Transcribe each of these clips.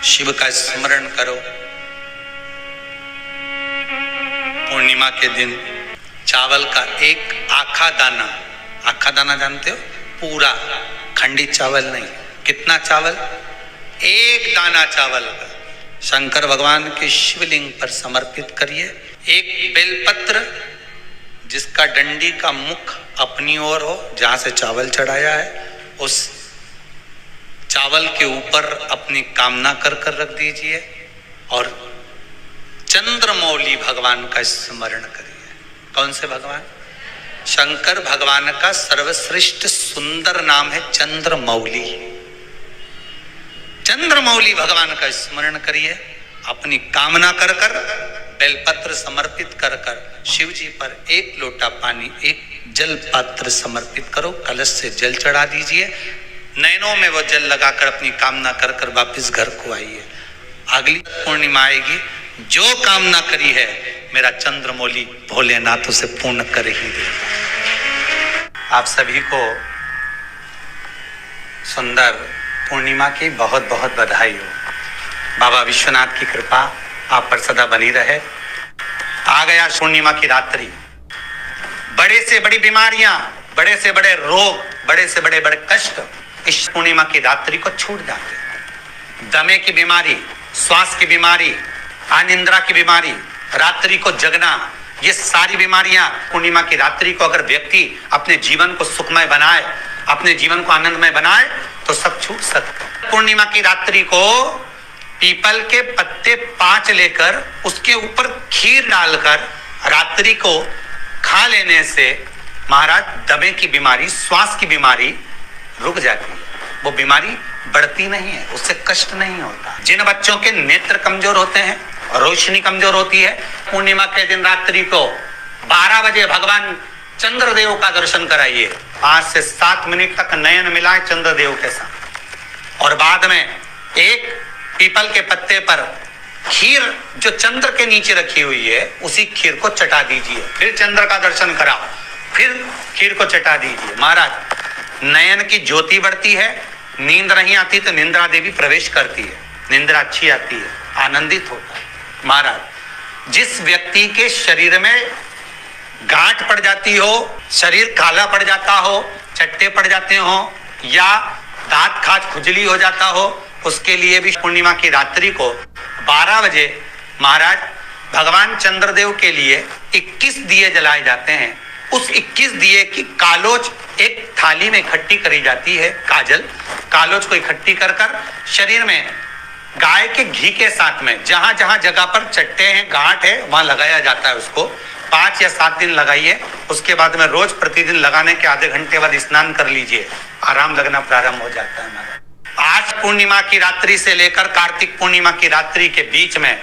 शिव का स्मरण करो। पूर्णिमा के दिन चावल का एक आखा दाना जानते हो, पूरा खंडित चावल नहीं, कितना चावल, एक दाना चावल का शंकर भगवान के शिवलिंग पर समर्पित करिए। एक बेलपत्र जिसका डंडी का मुख अपनी ओर हो, जहां से चावल चढ़ाया है, उस चावल के ऊपर अपनी कामना कर कर रख दीजिए और चंद्रमौली भगवान का स्मरण करिए। कौन से भगवान? शंकर भगवान का सर्वश्रेष्ठ सुंदर नाम है चंद्रमौली। चंद्रमौली भगवान का स्मरण करिए। अपनी कामना कर कर बेलपत्र समर्पित कर कर शिव जी पर एक लोटा पानी, एक जल पात्र समर्पित करो, कलश से जल चढ़ा दीजिए। नैनों में वो जल लगाकर अपनी कामना कर कर वापिस घर को आइए। अगली पूर्णिमा आएगी, जो कामना करी है मेरा चंद्रमौली भोलेनाथ उसे पूर्ण कर ही देगा। आप सभी को सुंदर पूर्णिमा की बहुत बहुत बधाई हो। बाबा विश्वनाथ की कृपा आप पर सदा बनी रहे। आ गया पूर्णिमा की रात्रि। बड़े से बड़ी बीमारियां, बड़े से बड़े रोग, बड़े से बड़े बड़े कष्ट इस पूर्णिमा की रात्रि को छूट जाते हैं। दमे की बीमारी, श्वास की बीमारी, अनिद्रा की बीमारी, रात्रि को जगना, ये सारी बीमारियां पूर्णिमा की रात्रि को अगर व्यक्ति अपने जीवन को सुखमय बनाए, अपने जीवन को आनंदमय बनाए तो सब छूट सकता है। पूर्णिमा की रात्रि को पीपल के पत्ते 5 लेकर उसके ऊपर खीर डालकर रात्रि को खा लेने से महाराज दमे की बीमारी, श्वास की बीमारी रुक जाती है। वो बीमारी बढ़ती नहीं है, उससे कष्ट नहीं होता। जिन बच्चों के नेत्र कमजोर होते हैं, रोशनी कमजोर होती है, पूर्णिमा के दिन रात्रि को 12 बजे भगवान चंद्रदेव का दर्शन कराइए। 5 से 7 मिनट तक नयन मिलाए चंद्रदेव के साथ और बाद में एक पीपल के पत्ते पर खीर जो चंद्र के नीचे रखी हुई है उसी खीर को चटा दीजिए। फिर चंद्र का दर्शन कराओ, फिर खीर को चटा दीजिए। महाराज नयन की ज्योति बढ़ती है, नींद नहीं आती तो निंद्रा देवी प्रवेश करती है, निंद्रा अच्छी आती है, आनंदित होता है। महाराज जिस व्यक्ति के शरीर में गांठ पड़ जाती हो, शरीर काला पड़ जाता हो, चट्टे पड़ जाते हो या दांत खाज खुजली हो जाता हो, उसके लिए भी पूर्णिमा की रात्रि को 12 बजे महाराज भगवान चंद्रदेव के लिए 21 दिए जलाए जाते हैं। उस 21 दिए की कालोच एक थाली में इकट्ठी करी जाती है, कालोच को इकट्ठी कर कर शरीर में गाय के घी के साथ में जहां जहां जगह पर चट्टे हैं, गांठ है, वहां लगाया जाता है। उसको 5 या 7 दिन लगाइए। उसके बाद में रोज प्रतिदिन लगाने के आधे घंटे बाद स्नान कर लीजिए, आराम लगना प्रारंभ हो जाता है। आज पूर्णिमा की रात्रि से लेकर कार्तिक पूर्णिमा की रात्रि के बीच में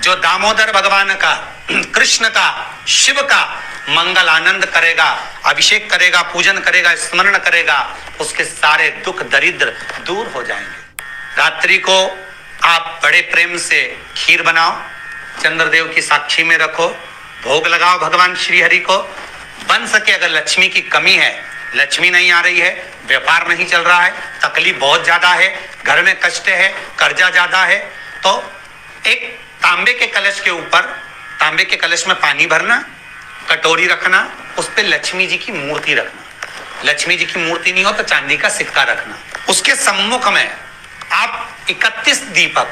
जो दामोदर भगवान का, कृष्ण का, शिव का मंगल आनंद करेगा, अभिषेक करेगा, पूजन करेगा, स्मरण करेगा, उसके सारे दुख दरिद्र दूर हो जाएंगे। रात्रि को आप बड़े प्रेम से खीर बनाओ, चंद्रदेव की साक्षी में रखो, भोग लगाओ भगवान श्री हरि को। बन सके अगर लक्ष्मी की कमी है, लक्ष्मी नहीं आ रही है, व्यापार नहीं चल रहा है, तकलीफ बहुत ज्यादा है, घर में कष्ट है, कर्जा ज्यादा है, तो एक तांबे के कलश के ऊपर, तांबे के कलश में पानी भरना, कटोरी रखना, उस पे लक्ष्मी जी की मूर्ति रखना। लक्ष्मी जी की मूर्ति नहीं हो तो चांदी का सिक्का रखना। उसके सम्मुख में आप 31 दीपक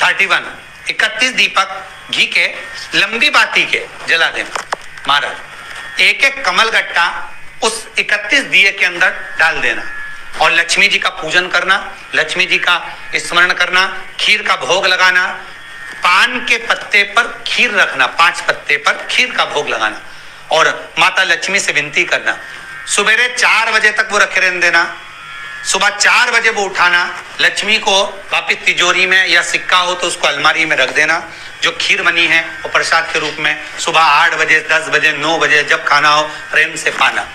31 दीपक घी के लंबी बाती के जला देना। महाराज एक एक कमल गट्टा उस 31 दिए के अंदर डाल देना और लक्ष्मी जी का पूजन करना, लक्ष्मी जी का स्मरण करना, खीर का भोग लगाना, पान के पत्ते पर खीर रखना, 5 पत्ते पर खीर का भोग लगाना और माता लक्ष्मी से विनती करना। सुबेरे 4 बजे तक वो रखे रहने देना, सुबह 4 बजे वो उठाना, लक्ष्मी को वापिस तिजोरी में या सिक्का हो तो उसको अलमारी में रख देना। जो खीर बनी है वो प्रसाद के रूप में सुबह 8 बजे, 10 बजे, 9 बजे जब खाना हो प्रेम से पाना।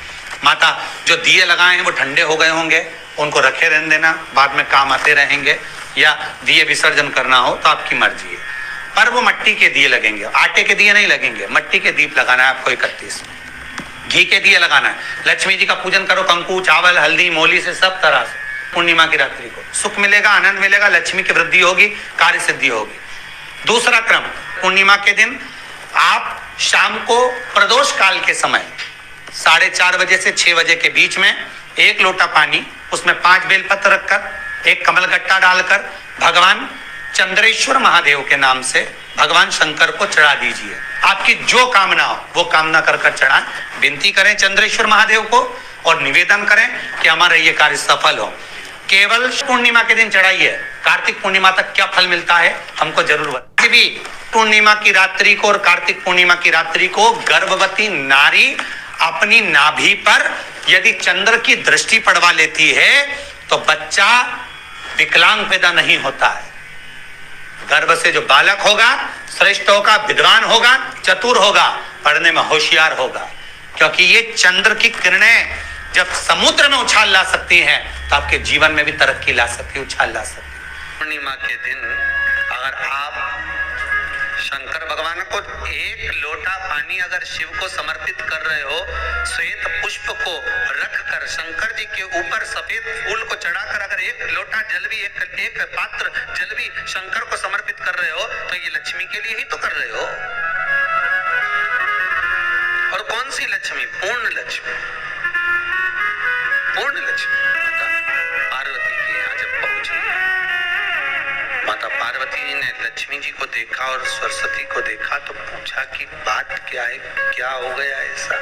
माता जो दिए लगाए हैं वो ठंडे हो गए होंगे, उनको रखे रहने देना, बाद में काम आते रहेंगे, या दिए विसर्जन करना हो तो आपकी मर्जी है। पर वो मट्टी के दिए लगेंगे, आटे के दिए नहीं लगेंगे, मट्टी के दीप लगाना है आपको। 31 घी के दिए लगाना है। लक्ष्मी जी का पूजन करो, कंकु, चावल, हल्दी, मोली से सब तरह से पूर्णिमा की रात्रि को सुख मिलेगा, आनंद मिलेगा, लक्ष्मी की वृद्धि होगी, कार्य सिद्धि होगी। दूसरा क्रम, पूर्णिमा के दिन आप शाम को प्रदोष काल के समय 4:30 बजे से 6 बजे के बीच में 1 लोटा पानी, उसमें 5 बेलपत्र रखकर, 1 कमलगट्टा डालकर भगवान चंद्रेश्वर महादेव के नाम से भगवान शंकर को चढ़ा दीजिए। आपकी जो कामना हो वो कामना कर कर चढ़ाएं। विनती करें चंद्रेश्वर महादेव को और निवेदन करें कि हमारा ये कार्य सफल हो। केवल पूर्णिमा के दिन चढ़ाइए, कार्तिक पूर्णिमा तक क्या फल मिलता है हमको जरूर बताइए। भी पूर्णिमा की रात्रि को और कार्तिक पूर्णिमा की रात्रि को गर्भवती नारी अपनी नाभि पर यदि चंद्र की दृष्टि पड़वा लेती है तो बच्चा विकलांग पैदा नहीं होता है। गर्भ से जो बालक होगा श्रेष्ठ होगा, विद्वान होगा, चतुर होगा, पढ़ने में होशियार होगा, क्योंकि ये चंद्र की किरणें जब समुद्र में उछाल ला सकती हैं तो आपके जीवन में भी तरक्की ला सकती है, उछाल ला सकती है। पूर्णिमा के दिन अगर आप शंकर भगवान को 1 लोटा पानी अगर शिव को समर्पित कर रहे हो, श्वेत पुष्प को रखकर शंकर जी के ऊपर सफेद फूल को चढ़ाकर अगर 1 लोटा जल भी, एक पात्र जल भी शंकर को समर्पित कर रहे हो तो ये लक्ष्मी के लिए ही तो कर रहे हो। और कौन सी लक्ष्मी? पूर्ण लक्ष्मी। पूर्ण लक्ष्मी पार्वती के यहाँ जब पहुंची, माता पार्वती जी ने लक्ष्मी जी को देखा और सरस्वती को देखा तो पूछा कि बात क्या है, क्या हो गया ऐसा,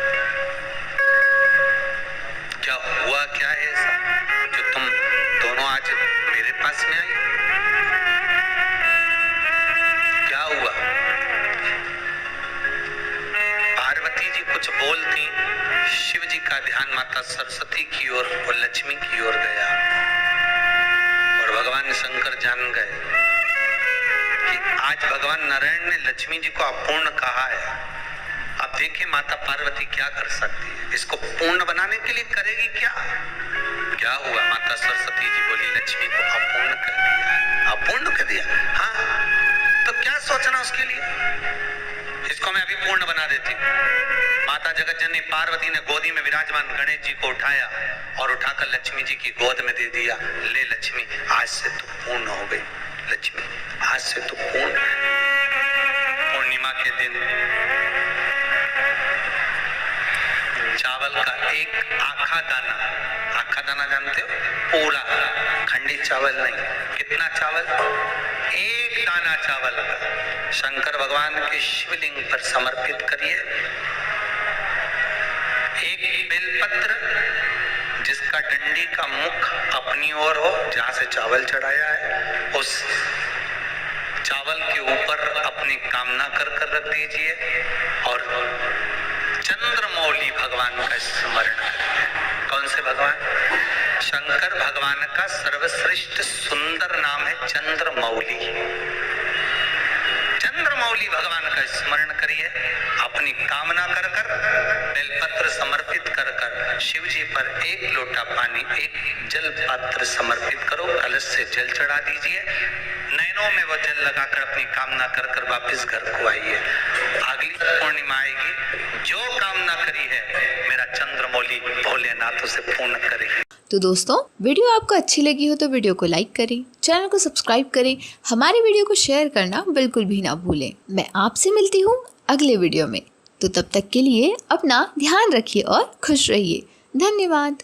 क्या हुआ, क्या है ऐसा जो तुम दोनों आज मेरे पास में आई, क्या हुआ? पार्वती जी कुछ बोलती, शिव जी का ध्यान माता सरस्वती की ओर और लक्ष्मी की ओर गया और भगवान शंकर जान गए कि आज भगवान नारायण ने लक्ष्मी जी को अपूर्ण कहा है। अब देखिए माता पार्वती क्या कर सकती है, इसको पूर्ण बनाने के लिए करेगी क्या? क्या हुआ? माता सरस्वती जी बोली लक्ष्मी को अपूर्ण कर दिया। अपूर्ण कर दिया? हाँ, तो क्या सोचना उसके लिए, इसको मैं अभी पूर्ण बना देती हूँ। माता जगत जननी पार्वती ने गोदी में विराजमान गणेश जी को उठाया और उठाकर लक्ष्मी जी की गोद में दे दिया। ले लक्ष्मी, आज से तू पूर्ण हो गई। लक्ष्मी, आज से तू पूर्ण। पूर्णिमा के दिन चावल का 1 आखा दाना जानते हो? पूरा, खंडी चावल नहीं। कितना चावल? 1 दाना चावल का शंकर भगवान के शिवलिंग पर समर्पित करिए। 1 बेलपत्र जिसका डंडी का मुख अपनी ओर हो, जहां से चावल चढ़ाया है, उस चावल के ऊपर अपनी कामना कर रख दीजिए और चंद्रमौली भगवान का स्मरण करिए। कौन से भगवान? शंकर भगवान का सर्वश्रेष्ठ सुंदर नाम है चंद्रमौली। चंद्रमौली भगवान का स्मरण करिए, अपनी कामना कर बेलपत्र समर्पित कर शिव जी पर 1 लोटा पानी, 1 जल पात्र समर्पित करो, कलश से जल चढ़ा दीजिए, नैनों में वो जल लगाकर अपनी कामना कर वापस घर को आइए। अगली पूर्णिमा आएगी, जो कामना करी है मेरा चंद्रमौली भोलेनाथ उसे पूर्ण करेगी। तो दोस्तों, वीडियो आपको अच्छी लगी हो तो वीडियो को लाइक करें, चैनल को सब्सक्राइब करें, हमारी वीडियो को शेयर करना बिल्कुल भी ना भूलें। मैं आपसे मिलती हूँ अगले वीडियो में, तो तब तक के लिए अपना ध्यान रखिए और खुश रहिए। धन्यवाद।